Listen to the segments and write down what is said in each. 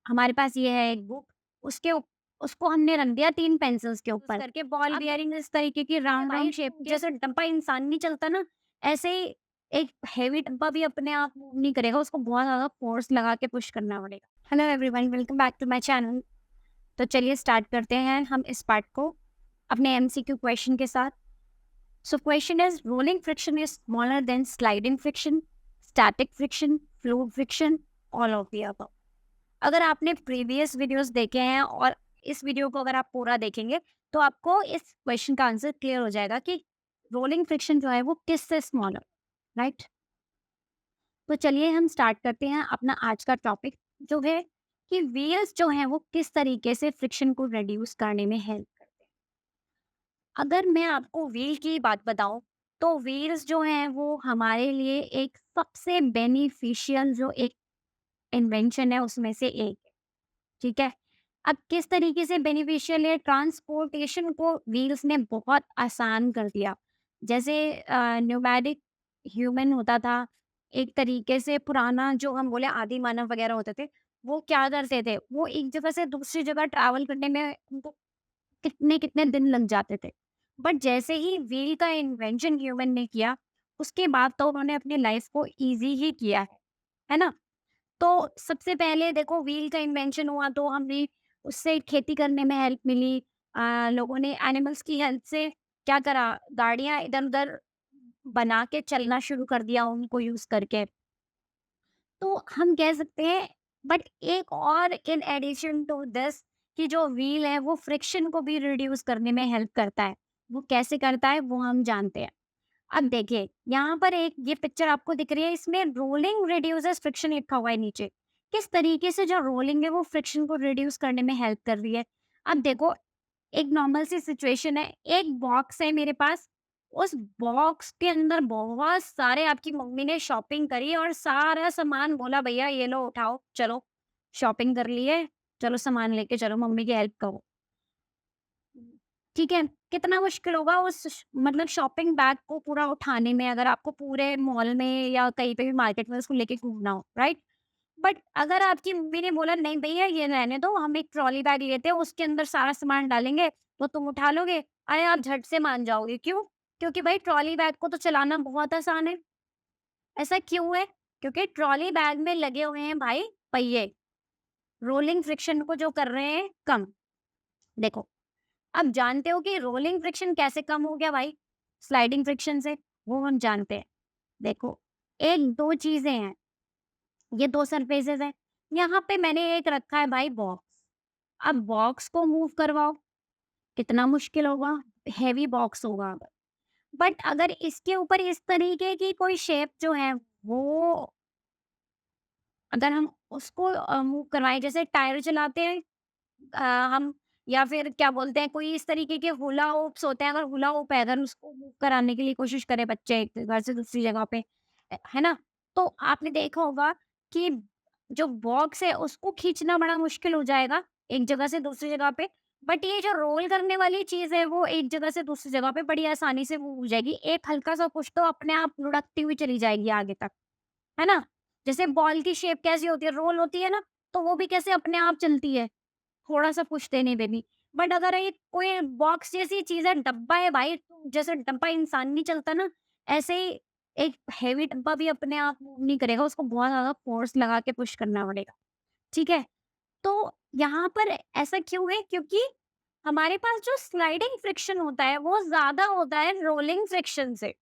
हमारे पास ये है एक बुक, उसके उप उसको हमने रख दिया 3 पेंसिल्स के यूज़ ऊपर। करके बॉल अब बियरिंग इस तरीके की ये राउंड भाई राउंड शेप के। जैसे डब्बा इंसान नहीं चलता ना, ऐसे ही एक हेवी डब्बा भी अपने आप मूव नहीं करेगा, उसको बहुत ज़्यादा फ़ोर्स लगा के पुश करना पड़ेगा। Hello everyone, welcome back to my channel. तो चलिए स्टार्ट करते हैं हम इस पार्ट को अपने एमसीक्यू क्वेश्चन के साथ। So question is rolling friction is smaller than sliding friction, static friction, fluid friction, all of the above. अगर आपने प्रीवियस वीडियोस देखे हैं और इस वीडियो को अगर आप पूरा देखेंगे तो आपको इस क्वेश्चन का आंसर क्लियर हो जाएगा कि रोलिंग फ्रिक्शन जो है वो किससे स्मॉलर, राइट। तो चलिए हम स्टार्ट करते हैं अपना आज का टॉपिक, जो है कि व्हील्स जो हैं वो किस तरीके से फ्रिक्शन को रिड्यूस करने में हेल्प करते हैं। अगर मैं आपको व्हील की बात बताऊं तो व्हील्स जो हैं वो हमारे लिए एक सबसे बेनिफिशियल जो एक इन्वेंशन है उसमें से एक है, ठीक है। अब किस तरीके से बेनिफिशियल है, ट्रांसपोर्टेशन को व्हील्स ने बहुत आसान कर दिया। जैसे न्यूमैटिक ह्यूमन होता था, एक तरीके से पुराना जो हम बोले आदि मानव वगैरह होते थे, वो क्या करते थे, वो एक जगह से दूसरी जगह ट्रैवल करने में उनको कितने-कितने दिन लग जाते थे। बट जैसे ही व्हील का इन्वेंशन ह्यूमन ने किया, उसके बाद तो उन्होंने अपनी लाइफ को ईज़ी ही किया है ना? तो सबसे पहले देखो व्हील का इन्वेंशन हुआ तो हमने उससे खेती करने में हेल्प मिली। लोगों ने एनिमल्स की हेल्प से क्या करा, गाड़ियाँ इधर-उधर बना के चलना शुरू कर दिया उनको यूज़ करके। तो हम कह सकते हैं, बट एक और इन एडिशन टू दिस कि जो व्हील है वो फ्रिक्शन को भी रिड्यूस करने में हेल्प करता है। वो कैसे करता है वो हम जानते हैं। अब देखिए, यहाँ पर एक ये पिक्चर आपको दिख रही है, इसमें रोलिंग रिड्यूसेस फ्रिक्शन लिखा हुआ है नीचे। किस तरीके से जो रोलिंग है वो फ्रिक्शन को रिड्यूस करने में हेल्प कर रही है। अब देखो, एक नॉर्मल सी सिचुएशन है, एक बॉक्स है मेरे पास, उस बॉक्स के अंदर बहुत सारे आपकी मम्मी ने शॉपिंग करी और सारा सामान बोला भैया ये लो उठाओ, चलो शॉपिंग कर ली है, चलो सामान लेके चलो मम्मी की हेल्प करो। ठीक है, कितना मुश्किल होगा उस मतलब शॉपिंग बैग को पूरा उठाने में, अगर आपको पूरे मॉल में या कहीं पे भी मार्केट में उसको लेके घूमना हो, राइट? बट अगर आपकी मम्मी ने बोला नहीं भैया ये रहने दो, हम एक ट्रॉली बैग लेते हैं, उसके अंदर सारा सामान डालेंगे, तो तुम उठा लोगे। अरे आप झट से मान जाओगे, क्यों? क्योंकि भाई ट्रॉली बैग को तो चलाना बहुत आसान है। ऐसा क्यों है? क्योंकि ट्रॉली बैग में लगे हुए हैं भाई पहिए, रोलिंग फ्रिक्शन को जो कर रहे हैं कम। देखो, अब जानते हो कि रोलिंग फ्रिक्शन कैसे कम हो गया भाई? स्लाइडिंग फ्रिक्शन से, वो हम जानते हैं। देखो, 1-2 चीज़ें हैं, ये 2 सरफेसेस हैं। यहाँ पे मैंने एक रखा है भाई बॉक्स। अब बॉक्स को मूव करवाओ, कितना मुश्किल होगा? हेवी बॉक्स होगा अगर। बट अगर इसके ऊपर इस तरीके की कोई शेप जो है, वो अगर हम उसको मूव करवाएँ, जैसे टायर चलाते हैं हम, या फिर क्या बोलते हैं, कोई इस तरीके के हुला हूप्स होते हैं, अगर हुला हूप है, अगर उसको मूव कराने के लिए कोशिश करे बच्चे एक घर से दूसरी जगह पे, है ना? तो आपने देखा होगा कि जो बॉक्स है उसको खींचना बड़ा मुश्किल हो जाएगा एक जगह से दूसरी जगह पे। बट ये जो रोल करने वाली चीज़ है वो एक जगह से दूसरी जगह पे बड़ी आसानी से मूव हो जाएगी। एक हल्का-सा पुश तो अपने आप लुढ़कती हुई चली जाएगी आगे तक, है ना? जैसे बॉल की शेप कैसी होती है, रोल होती है ना, तो वो भी कैसे अपने आप चलती है। थोड़ा-सा पुश देने पे भी। बट अगर ये कोई बॉक्स जैसी चीज़ है, डब्बा है भाई, तो जैसे डब्बा इंसान नहीं चलता ना, ऐसे ही एक हेवी डब्बा भी अपने आप मूव नहीं करेगा, उसको बहुत ज़्यादा फ़ोर्स लगा के पुश करना पड़ेगा, ठीक है? तो यहाँ पर ऐसा क्यों है? क्योंकि हमारे पास जो स्लाइडिंग फ्रिक्शन होता है, वो ज़्यादा होता है रोलिंग फ्रिक्शन से।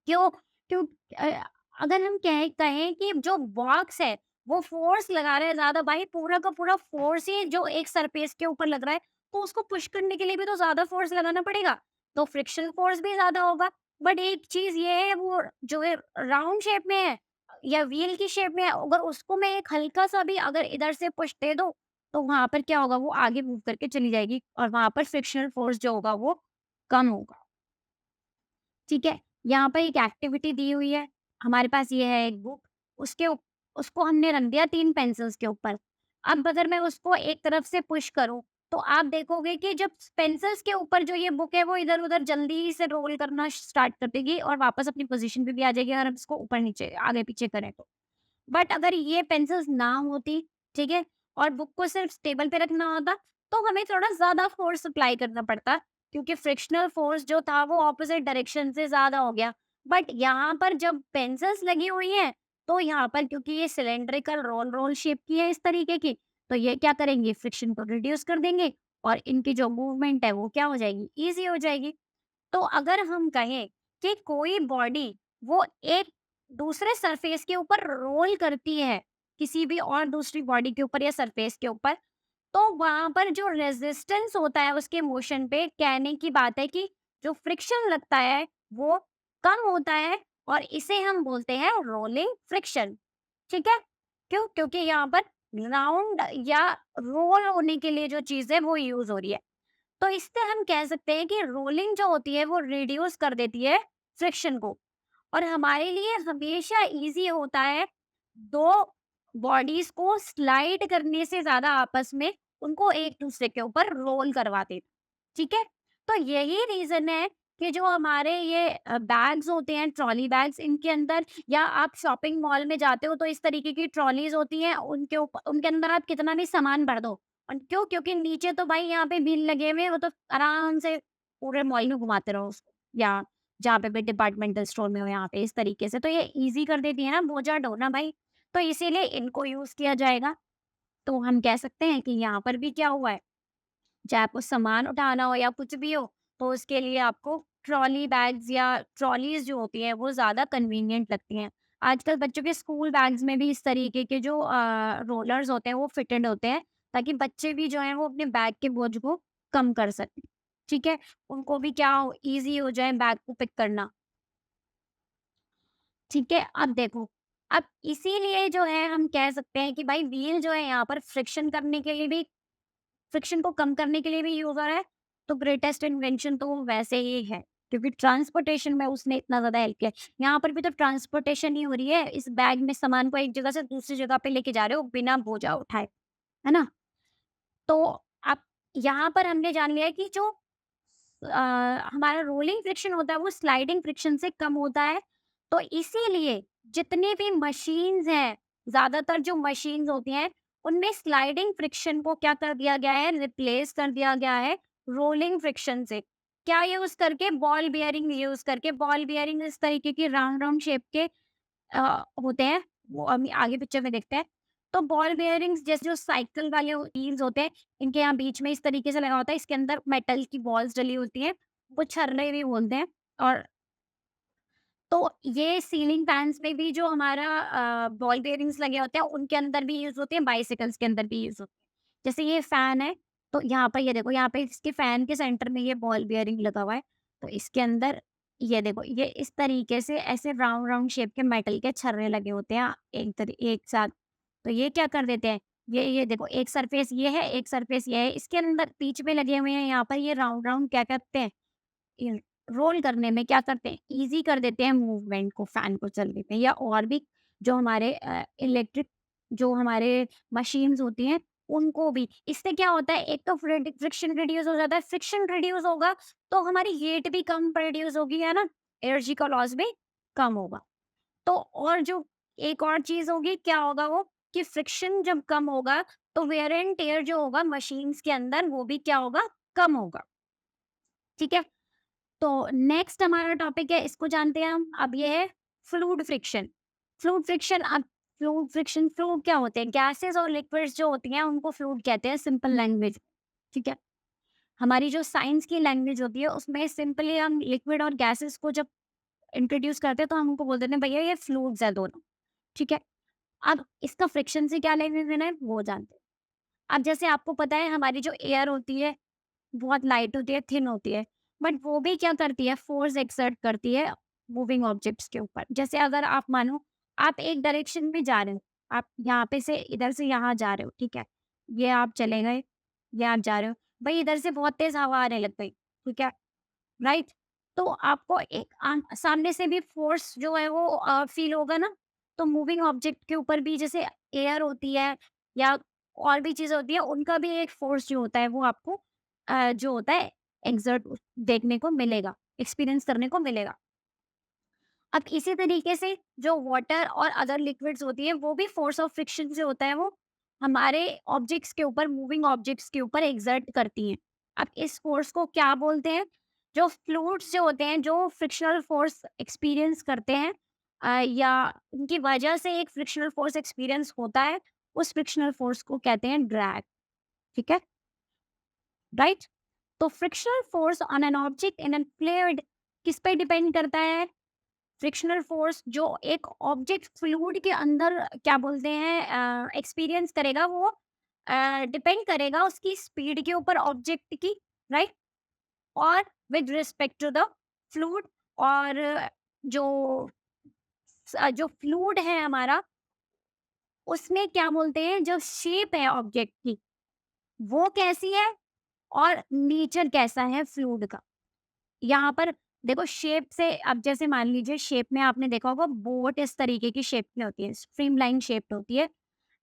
क्यों? क्यों अ, अगर हम कहें कहें कि जो बॉक्स है, वो फ़ोर्स लगा रहा है ज़्यादा भाई, पूरा का पूरा फ़ोर्स ही जो एक सरफेस के ऊपर लग रहा है, तो उसको पुश करने के लिए भी तो ज़्यादा फ़ोर्स लगाना पड़ेगा, तो फ्रिक्शन फ़ोर्स भी ज़्यादा होगा। बट एक चीज़ ये है, वो जो है राउंड शेप में है या व्हील की शेप में है, अगर उसको मैं एक हल्का-सा भी अगर इधर से पुश दे दूँ, तो वहाँ पर क्या होगा, वो आगे मूव करके चली जाएगी और वहाँ पर फ्रिक्शनल फ़ोर्स जो होगा, वो कम होगा। ठीक है? यहाँ पर एक एक्टिविटी दी हुई है, हमारे पास ये है एक बुक, उसके उप उसको हमने रख दिया 3 पेंसिल्स के ऊपर। अब अगर मैं उसको एक तरफ से पुश करूँ, तो आप देखोगे कि जब पेंसिल्स के ऊपर जो ये बुक है, वो इधर-उधर जल्दी से रोल करना स्टार्ट कर देगी और वापस अपनी पोज़ीशन पे भी आ जाएगी अगर हम इसको ऊपर-नीचे, आगे-पीछे करें तो। बट अगर ये पेंसिल्स ना होती, ठीक है? और बुक को सिर्फ टेबल पे रखना होता, तो हमें थोड़ा ज़्यादा फोर्स अप्लाई करना पड़ता, क्योंकि फ्रिक्शनल फोर्स जो था वो ऑपोज़िट डायरेक्शन से ज़्यादा हो गया। बट यहाँ पर जब पेंसिल्स लगी हुई हैं, तो यहाँ पर क्योंकि ये सिलिंड्रिकल रोल शेप की है इस तरीके की, तो ये क्या करेंगे, फ्रिक्शन को रिड्यूस कर देंगे और इनकी जो मूवमेंट है वो क्या हो जाएगी, ईज़ी हो जाएगी। तो अगर हम कहें कि कोई बॉडी वो एक दूसरे सरफेस के ऊपर रोल करती है, किसी भी और दूसरी बॉडी के ऊपर या सरफेस के ऊपर, तो वहाँ पर जो रेजिस्टेंस होता है उसके मोशन पे, कहने की बात है कि जो फ्रिक्शन लगता है वो कम होता है और इसे हम बोलते हैं रोलिंग फ्रिक्शन। ठीक है? क्यों? क्योंकि यहाँ पर राउंड या रोल होने के लिए जो चीज़ है वो यूज़ हो रही है। तो इससे हम कह सकते हैं कि रोलिंग जो होती है वो रिड्यूस कर देती है फ्रिक्शन को और हमारे लिए हमेशा इजी होता है दो बॉडीज को स्लाइड करने से ज्यादा आपस में उनको एक दूसरे के ऊपर रोल करवाते। ठीक है, तो यही रीजन है कि जो हमारे ये बैग्स होते हैं, ट्रॉली बैग्स, इनके अंदर या आप शॉपिंग मॉल में जाते हो तो इस तरीके की ट्रॉलीज होती हैं, उनके ऊपर उनके अंदर आप कितना भी सामान भर दो। और क्यों? क्योंकि नीचे तो भाई यहाँ पे व्हील लगे हुए हैं, वो तो आराम से पूरे मॉल में घुमाते रहो उसको, या जहाँ पे भी डिपार्टमेंटल स्टोर में हो यहाँ पे इस तरीके से, तो ये ईज़ी कर देती है ना बोझा ढोना भाई, तो इसीलिए इनको यूज़ किया जाएगा। तो हम कह सकते हैं कि यहाँ पर भी क्या हुआ है, चाहे आपको सामान उठाना हो या कुछ भी हो, तो उसके लिए आपको ट्रॉली बैग्स या ट्रॉलीज़ जो होती हैं वो ज़्यादा कन्वीनिएंट लगती हैं। आजकल बच्चों के स्कूल बैग्स में भी इस तरीके के जो रोलर्स होते हैं वो फिटेड होते हैं, ताकि बच्चे भी जो हैं वो अपने बैग के बोझ को कम कर सकें। ठीक है? उनको भी क्या हो, ईज़ी हो जाए बैग को पिक करना। ठीक है? अब देखो, अब इसीलिए जो है हम कह सकते हैं कि भाई व्हील जो है यहाँ पर फ्रिक्शन करने के लिए भी, फ्रिक्शन को कम करने के लिए भी यूज़ हो रहा है, तो ग्रेटेस्ट इन्वेंशन तो वो वैसे ही है, क्योंकि ट्रांसपोर्टेशन में उसने इतना ज़्यादा हेल्प किया है। यहाँ पर भी तो ट्रांसपोर्टेशन ही हो रही है, इस बैग में सामान को एक जगह से दूसरी जगह पे लेके जा रहे हो बिना बोझा उठाए, है ना? तो अब यहाँ पर हमने जान लिया है कि जो हमारा रोलिंग फ्रिक्शन होता है वो स्लाइडिंग फ्रिक्शन से कम होता है। तो इसीलिए जितनी भी मशीन्स हैं, ज़्यादातर जो मशीन्स होती हैं, उनमें स्लाइडिंग फ्रिक्शन को क्या कर दिया गया है, रिप्लेस कर दिया गया है रोलिंग फ्रिक्शन से। क्या यूज़ करके? बॉल बेयरिंग यूज़ करके। बॉल बेयरिंग इस तरीके की राउंड राउंड शेप के होते हैं, वो हम आगे पिक्चर में देखते हैं। तो बॉल बेयरिंग्स जैसे जो साइकिल वाले व्हील्स होते हैं, इनके यहाँ बीच में इस तरीके से लगा होता है, इसके अंदर मेटल की बॉल्स डली होती हैं, वो छर्रे भी बोलते हैं। और तो ये सीलिंग फैन्स में भी जो हमारा बॉल बेयरिंग्स लगे होते हैं, उनके अंदर भी यूज़ होते हैं, बाइसिकल्स के अंदर भी यूज़ होते हैं। जैसे ये फैन है, तो यहाँ पर ये देखो, यहाँ पे इसके फैन के सेंटर में ये बॉल बेयरिंग लगा हुआ है। तो इसके अंदर ये देखो, ये इस तरीके से ऐसे राउंड राउंड शेप के मेटल के छर्रे लगे होते हैं एक साथ। तो ये क्या कर देते हैं, ये देखो, एक सरफेस ये है, एक सरफेस ये है, इसके अंदर बीच में लगे हुए हैं, यहाँ पर ये राउंड राउंड क्या करते हैं, इन रोल करने में क्या करते हैं, ईज़ी कर देते हैं मूवमेंट को, फैन को चलने में, या और भी जो हमारे इलेक्ट्रिक जो हमारे मशीन्स होती हैं, उनको भी। इससे क्या होता है, एक तो फ्रिक्शन रिड्यूस हो जाता है, फ्रिक्शन रिड्यूस होगा तो हमारी हीट भी कम प्रोड्यूस होगी, है ना? एनर्जी का लॉस भी कम होगा। तो और जो एक और चीज़ होगी, क्या होगा वो, कि फ्रिक्शन जब कम होगा, तो वेयर एंड टेयर जो होगा मशीन्स के अंदर, वो भी क्या होगा, कम होगा। ठीक है? तो नेक्स्ट हमारा टॉपिक है, इसको जानते हैं हम। अब ये है फ्लूइड फ्रिक्शन। फ्लूइड फ्रिक्शन, अब फ्लूइड फ्रिक्शन, फ्लूइड क्या होते हैं? गैसेस और लिक्विड्स जो होती हैं उनको फ्लूइड कहते हैं, सिंपल लैंग्वेज। ठीक है? हमारी जो साइंस की लैंग्वेज होती है उसमें सिंपली हम लिक्विड और गैसेस को जब इंट्रोड्यूस करते हैं तो हम उनको बोल देते हैं भैया ये फ्लूइड्स है दोनों। ठीक है? अब इसका फ्रिक्शन से क्या लेना-देना है वो जानते हैं। अब जैसे आपको पता है हमारी जो एयर होती है बहुत लाइट होती है, थिन होती है, बट वो भी क्या करती है, फ़ोर्स एक्सर्ट करती है मूविंग ऑब्जेक्ट्स के ऊपर। जैसे अगर आप मानो आप एक डायरेक्शन में जा रहे हो, आप यहाँ पे से इधर से यहाँ जा रहे हो, ठीक है? ये आप चले गए, ये आप जा रहे हो, भई इधर से बहुत तेज़ हवा आने लग गई, ठीक है? राइट? तो आपको एक सामने से भी फ़ोर्स जो है वो फ़ील होगा ना? तो मूविंग ऑब्जेक्ट के ऊपर भी जैसे एयर होती है या और भी चीज़ें होती हैं, उनका भी एक फ़ोर्स जो होता है वो आपको जो होता है एक्सर्ट देखने को मिलेगा, एक्सपीरियंस करने को मिलेगा। अब इसी तरीके से जो वाटर और अदर लिक्विड्स होती है वो भी फ़ोर्स ऑफ फ्रिक्शन से होता है वो हमारे ऑब्जेक्ट्स के ऊपर, मूविंग ऑब्जेक्ट्स के ऊपर एक्सर्ट करती हैं। अब इस फोर्स को क्या बोलते हैं? जो फ्लूइड्स जो होते हैं, जो फ्रिक्शनल फोर्स एक्सपीरियंस करते हैं या उनकी वजह से एक फ्रिक्शनल फोर्स एक्सपीरियंस होता है, उस फ्रिक्शनल फोर्स को कहते हैं ड्रैग। ठीक है? राइट? तो frictional force on an object in an fluid किस पे डिपेंड करता है? फ्रिक्शनल फोर्स जो एक ऑब्जेक्ट फ्लूइड के अंदर क्या बोलते हैं एक्सपीरियंस करेगा, वो डिपेंड करेगा उसकी स्पीड के ऊपर ऑब्जेक्ट की, राइट? और with respect to the fluid, और जो जो फ्लूइड है हमारा, उसमें क्या बोलते हैं, जो शेप है ऑब्जेक्ट की वो कैसी है, और नेचर कैसा है फ्लूइड का। यहाँ पर देखो शेप से, अब जैसे मान लीजिए शेप में आपने देखा होगा बोट इस तरीके की शेप में होती है, स्ट्रीमलाइन शेप्ड होती है,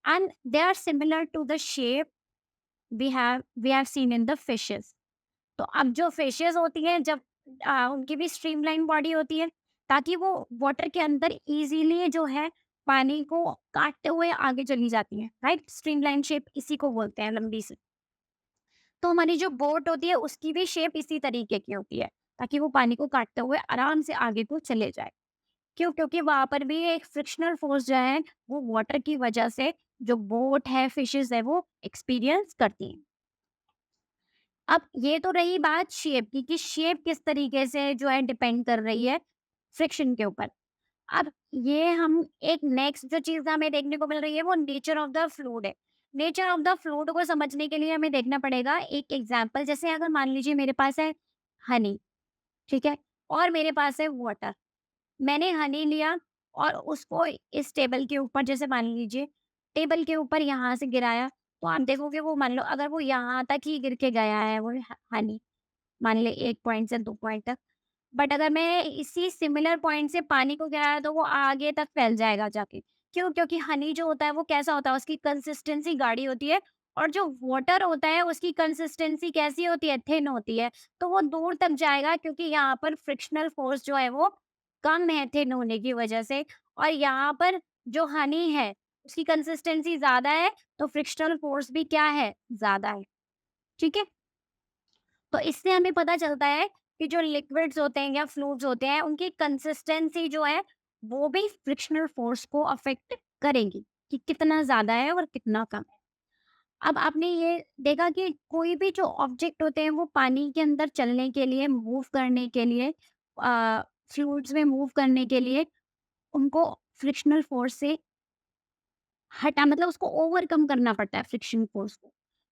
and they are similar to the shape we have seen in the fishes. तो अब जो फिशेस होती हैं, जब उनकी भी स्ट्रीमलाइन बॉडी होती है, ताकि वो वाटर के अंदर इजीली जो है पानी को काटते हुए आगे चली जाती है, राइट? स्ट्रीमलाइन शेप इसी को बोलते हैं, लंबी सी। तो हमारी जो बोट होती है उसकी भी शेप इसी तरीके की होती है, ताकि वो पानी को काटते हुए आराम से आगे को चले जाए। क्यों? क्योंकि वहां पर भी एक फ्रिक्शनल फोर्स जो है वो वाटर की वजह से जो बोट है, फिशेस है, वो एक्सपीरियंस करती हैं। अब ये तो रही बात शेप की, कि शेप किस तरीके से जो है डिपेंड कर रही है फ्रिक्शन के ऊपर। अब ये हम एक नेक्स्ट जो चीज़ हमें देखने को मिल रही है वो नेचर ऑफ द फ्लूइड है। नेचर ऑफ द फ्लूइड को समझने के लिए हमें देखना पड़ेगा एक एग्जांपल, जैसे अगर मान लीजिए मेरे पास है हनी, ठीक है? और मेरे पास है वाटर। मैंने हनी लिया और उसको इस टेबल के ऊपर, जैसे मान लीजिए टेबल के ऊपर यहाँ से गिराया, तो आप देखोगे वो, मान लो अगर वो यहाँ तक ही गिर के गया है वो हनी, मान ले 1 पॉइंट से 2 पॉइंट तक। बट अगर मैं इसी सिमिलर पॉइंट से पानी को गिराया तो वो आगे तक फैल जाएगा जाके। क्यों? क्योंकि हनी जो होता है वो कैसा होता है, उसकी कंसिस्टेंसी गाढ़ी होती है, और जो वाटर होता है उसकी कंसिस्टेंसी कैसी होती है? थिन होती है। तो वो दूर तक जाएगा, क्योंकि यहाँ पर फ्रिक्शनल फोर्स जो है वो कम है थिन होने की वजह से, और यहाँ पर जो हनी है उसकी कंसिस्टेंसी ज़्यादा है, तो फ्रिक्शनल फोर्स भी क्या है? ज़्यादा है। ठीक है? तो इससे हमें पता चलता है कि जो लिक्विड्स होते हैं या फ्लूइड्स होते हैं, उनकी कंसिस्टेंसी जो है वो भी फ्रिक्शनल फोर्स को अफेक्ट करेगी, कि कितना ज्यादा है और कितना कम है। अब आपने ये देखा कि कोई भी जो ऑब्जेक्ट होते हैं वो पानी के अंदर चलने के लिए, मूव करने के लिए, फ्लूइड्स में मूव करने के लिए, उनको फ्रिक्शनल फोर्स से मतलब उसको ओवरकम करना पड़ता है फ्रिक्शन फोर्स को।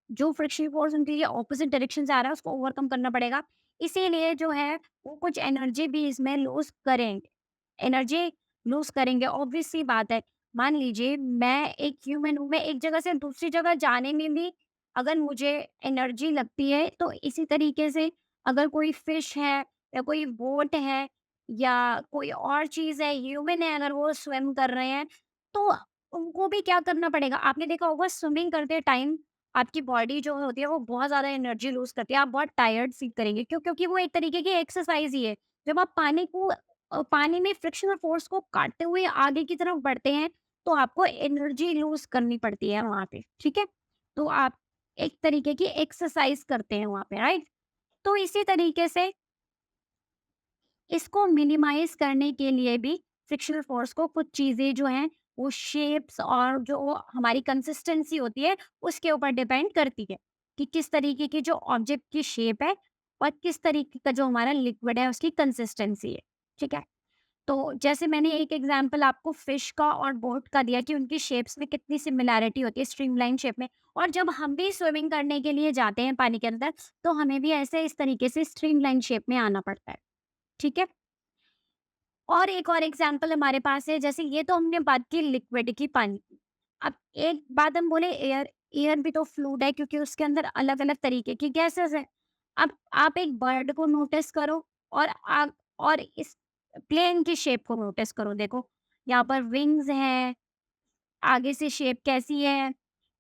जो फ्रिक्शन फोर्स उनके लिए ऑपोज़िट डायरेक्शन से आ रहा है उसको ओवरकम करना पड़ेगा। इसीलिए जो है वो कुछ एनर्जी भी इसमें लूज़ करेंगे। एनर्जी लूज़ करेंगे, ऑब्वियस सी बात है। मान लीजिए मैं एक ह्यूमन हूँ, मैं एक जगह से दूसरी जगह जाने में भी अगर मुझे एनर्जी लगती है, तो इसी तरीके से अगर कोई फिश है या कोई बोट है या कोई और चीज़ है, ह्यूमन है, अगर वो स्विम कर रहे हैं, तो उनको भी क्या करना पड़ेगा? आपने देखा होगा स्विमिंग करते टाइम आपकी बॉडी जो होती है वो बहुत ज़्यादा एनर्जी लूज़ करती है। आप बहुत टायर्ड फ़ील करेंगे। क्यों? क्योंकि वो एक तरीके की एक्सरसाइज़ ही है। जब आप पानी में फ्रिक्शनल फ़ोर्स को काटते हुए आगे की तरफ बढ़ते हैं, तो आपको एनर्जी लूज़ करनी पड़ती है वहाँ पे, ठीक है? तो आप एक तरीके की एक्सरसाइज़ करते हैं वहाँ पे, राइट? तो इसी तरीके से इसको मिनिमाइज़ करने के लिए भी फ्रिक्शनल फ़ोर्स को कुछ चीज़ें जो हैं वो शेप्स और जो वो हमारी कंसिस्टेंसी होती है उसके ऊपर डिपेंड करती है, कि किस तरीके की जो ऑब्जेक्ट की शेप है और किस तरीके का जो हमारा लिक्विड है उसकी कंसिस्टेंसी है। ठीक है? तो जैसे मैंने एक एग्जांपल आपको फिश का और बोट का दिया कि उनकी शेप्स में कितनी सिमिलैरिटी होती है स्ट्रीमलाइन शेप में, और जब हम भी स्विमिंग करने के लिए जाते हैं पानी के अंदर, तो हमें भी ऐसे इस तरीके से स्ट्रीमलाइन शेप में आना पड़ता है। ठीक है? और एक और एग्जांपल हमारे पास है, जैसे ये तो हमने बात की लिक्विड की, पानी की। अब एक बात हम बोले एयर, एयर भी तो फ्लूइड है, क्योंकि उसके अंदर अलग-अलग तरीके की गैसेज़ हैं। अब आप एक बर्ड को नोटिस करो और आप और इस प्लेन की शेप को नोटिस करो, देखो यहाँ पर विंग्स हैं, आगे से शेप कैसी है,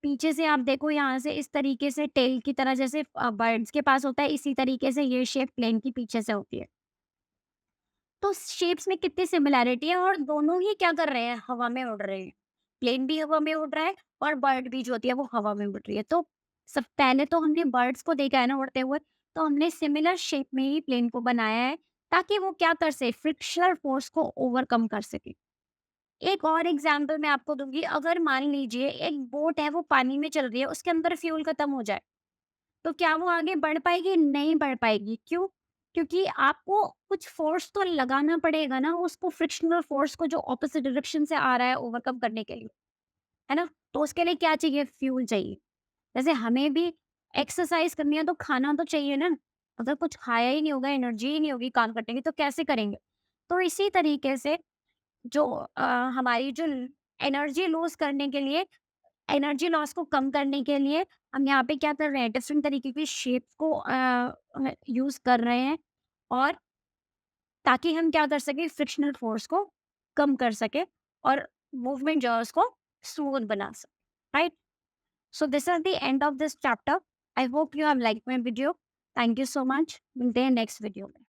पीछे से आप देखो यहाँ से इस तरीके से टेल की तरह, जैसे बर्ड्स के पास होता है, इसी तरीके से ये शेप प्लेन की पीछे से होती है। तो शेप्स में कितनी सिमिलैरिटी है, और दोनों ही क्या कर रहे हैं? हवा में उड़ रहे हैं। प्लेन भी हवा में उड़ रहा है और बर्ड भी जो होती है वो हवा में उड़ रही है। तो सब पहले तो हमने बर्ड्स को देखा है ना उड़ते हुए, तो हमने सिमिलर शेप में ही प्लेन को बनाया है ताकि वो क्या कर सके, फ्रिक्शनल फोर्स को ओवरकम कर सके। एक और एग्जांपल मैं आपको दूँगी, अगर मान लीजिए एक बोट है वो पानी में चल रही है, उसके अंदर फ्यूल खत्म हो जाए, तो क्या वो आगे बढ़ पाएगी? नहीं बढ़ पाएगी। क्यों? क्योंकि आपको कुछ फ़ोर्स तो लगाना पड़ेगा ना, उसको फ्रिक्शनल फ़ोर्स को जो ऑपोज़िट डायरेक्शन से आ रहा है ओवरकम करने के लिए, है ना? तो उसके लिए क्या चाहिए? फ्यूल चाहिए। जैसे हमें भी एक्सरसाइज़ करनी है तो खाना तो चाहिए ना, अगर कुछ खाया ही नहीं होगा, एनर्जी ही नहीं होगी काम करने की तो कैसे करेंगे? तो इसी तरीके से जो हमारी जो एनर्जी लूज़ करने के लिए, एनर्जी लॉस को कम करने के लिए हम यहाँ पे क्या कर रहे हैं, डिफरेंट तरीके की शेप्स को यूज़ कर रहे हैं, और ताकि हम क्या कर सकें, फ्रिक्शनल फोर्स को कम कर सकें और मूवमेंट जो है उसको स्मूथ बना सकें, right? So this is the end of this chapter. I hope you have like my video. Thank you so much. मिलते हैं नेक्स्ट वीडियो में।